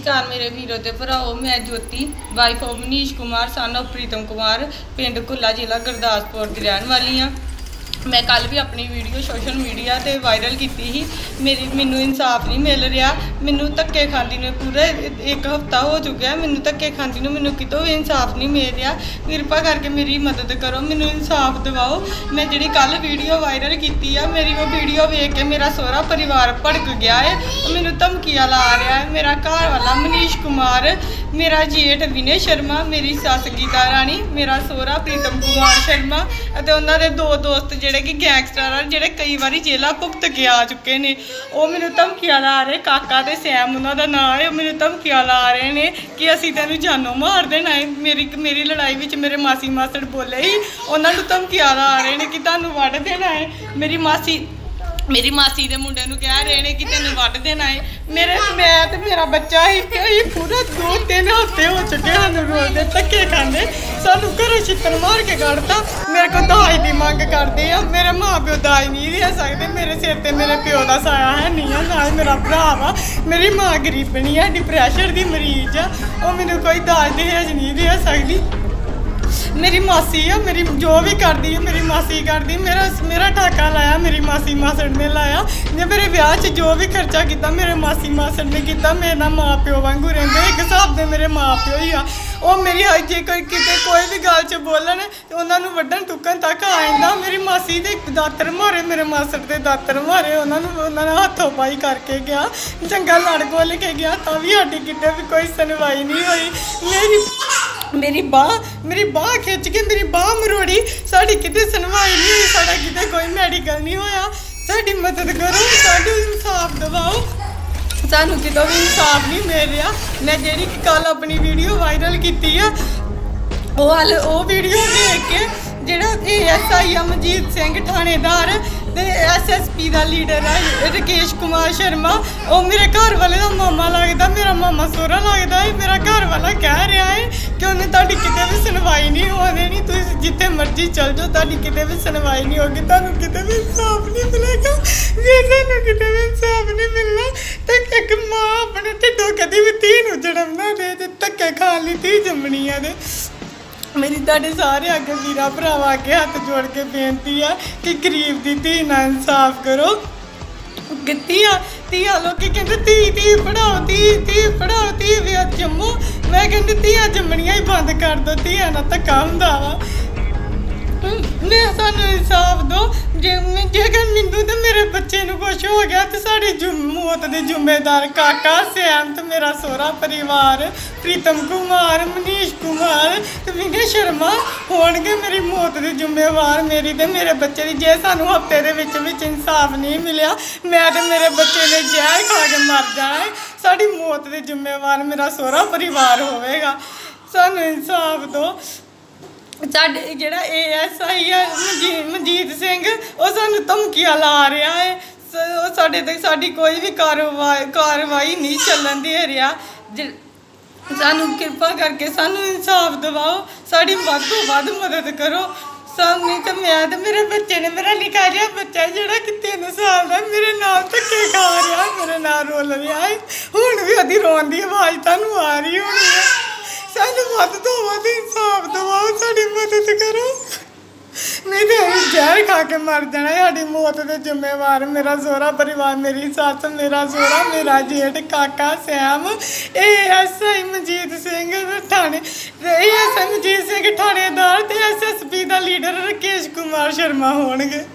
नमस्कार मेरे वीरों ते भराओ। मैं Jyoti wife of Manish Kumar son of Pritam Kumar पिंड घुला जिला गुरदासपुर की रहने वाली हाँ। मैं कल भी अपनी वीडियो सोशल मीडिया ते वायरल की थी। मैनू इंसाफ नहीं मिल रहा। मैनू धक्के खांदी ने पूरा एक हफ्ता हो चुका है। मैनू धक्के खांदी ने मैनू कितों भी इंसाफ नहीं मिल रहा। कृपा करके मेरी मदद करो, मैनू इंसाफ दिवाओ। मैं जी कल वीडियो वायरल की मेरी वो वीडियो वेख के मेरा सोहरा परिवार भड़क गया है। मैनू धमकियां ला रहा है मेरा घर वाला मनीष कुमार, मेरा जेठ विनय शर्मा, मेरी सस गीता राणी, मेरा सोहरा प्रीतम कुमार शर्मा और उन्होंने दो दोस्त जोड़े कि गैंगस्टर आ जोड़े कई बार जेला भुगत के आ चुके हैं। वो मैनू धमकियां ला रहे, काका ते सैम उन्होंने नाम है। मैनू धमकियां ला रहे हैं कि असीं तैनूं जानों मार देना है। मेरी लड़ाई में मेरे मासी मासड़ बोले ही उन्होंने धमकियां ला रहे हैं कि तुहानूं वढ़ देना है। मेरी मासी के मुंडे कह रहे हैं कि तेन वढ़ देना है। मैं तो मेरा बच्चा ही पूरा 2-3 हफ्ते हो चुके हैं रोलते धक्के खाते। सानू घरों छित्तर मार के कढ़ता। मेरे को दाज की मंग करते हैं। मेरे माँ प्यो दाज नहीं दे सकते। मेरे सिर पर मेरे प्यो का साया है नहीं है, ना मेरा भरा वा। मेरी माँ गरीबनी है, डिप्रैशन की मरीज है। वो मैंने कोई दाज दहेज नहीं दे सकती। मेरी मासी है, मेरी जो भी करती है मेरी मासी करती। मेरा टाका लाया मेरी मासी मासड़ ने लाया। जो मेरे ब्याह जो भी खर्चा किया मेरे मासी मासड़ ने किया। मेरे ना माँ प्यो वांगू रहते एक हिसाब से मेरे माँ प्यो ही आ। वो मेरी जे कोई भी गल च बोलन तो उन्होंने वड्डन टुकन तक आ जाता। मेरी मासी के दातर मारे, मेरे मासड़ के दातर मारे। उन्होंने हथों पाई करके गया, चंगा लड़ घोल के गया, तभी साड़ी कितने भी कोई सुनवाई नहीं हुई। मेरी बाह खिंच के मेरी बाह मरोड़ी, साड़ी कितने सुनवाई नहीं हुई, साड़ा कितने कोई मैडिकल नहीं होया। साड़ी मदद करो, सानू इंसाफ दिवाओ, सानू कितों भी इंसाफ नहीं मिल रहा। मैं जी कल अपनी वीडियो वायरल की है वो वीडियो देख के जोड़ा ASI अमरजीत सिंह थानेदार ते SSP का लीडर है राकेश कुमार शर्मा, वो मेरे घर वाले का मामा लगता, मेरा मामा सोहरा लगता है। मेरा घर वाला कह रहा है कि उन्हें ताड़ी किते भी सुनवाई नहीं होने नहीं, तुम जिथे मर्जी चल जाओ, ताड़ी किते भी सुनवाई नहीं होगी, तुहानू किते भी इंसाफ नहीं मिलेगा। जे तुहानू किते भी इंसाफ नहीं मिलना तो एक माँ अपने ढिडों कभी भी धी नूं जन्म ना दे, धक्के खाण लई धी जम्मनी है। मेरी तुहाडे सारे अगे वीरा भरावां अगे हथ जोड़ के बेनती है कि गरीब की धी ना इंसाफ करो। धियां लोग कहते धी पढ़ाओ, धी पढ़ाओ, धी भी जम्मो। मैं कहती धियां जम्मनियां ही बंद कर दो, धियां ना धक्का हुंदा वा। मैं सानू इंसाफ दो। जेकर मैनू तो मेरे बच्चे नूं कुछ हो गया तो साड़ी मौत के जिम्मेदार काका सैम तो मेरा सोहरा परिवार प्रीतम कुमार, मनीष कुमार तो विनय शर्मा होणगे मेरी मौत के जिम्मेवार, मेरी तो मेरे बच्चे की। जे सानू हफ्ते दे विच इंसाफ नहीं मिलिया, मैं तो मेरे बच्चे ने जहर खा के मर जाना है। साड़ी मौत के जिम्मेवार मेरा सोहरा परिवार होवेगा। सानू इंसाफ दो। साडे जिहड़ा ASI है मजीत सिंह वो सानू धमकियां ला रहा है। साडे तक साडी कोई भी कार्रवाई नहीं चलन दे रहा। सानू कृपा करके सानू इंसाफ दिवाओ, साड़ी वध तो वध मदद करो। सामने तो मैं तो मेरे बच्चे ने, मेरा निका जिहा बच्चा जोड़ा कि 3 साल का मेरे नाल धक्के खा रहा, मेरे नाल रोल रहा है। हुण भी ओहदी रोन की आवाज़ तुहानू आ रही होनी है। सानू वध तो वध इंसाफ दिवाओ, साड़ी मदद करो, नहीं तो जहर खा के मर जाना। साड़ी मौत के जिम्मेवार मेरा सोहरा परिवार, मेरी सस, मेरा सोहरा, मेरा जेठ, काका सैम, ASI मजीत सिंह थाने, ASI मजीत सिंह थानेदार ते SSP का लीडर राकेश कुमार शर्मा होणगे।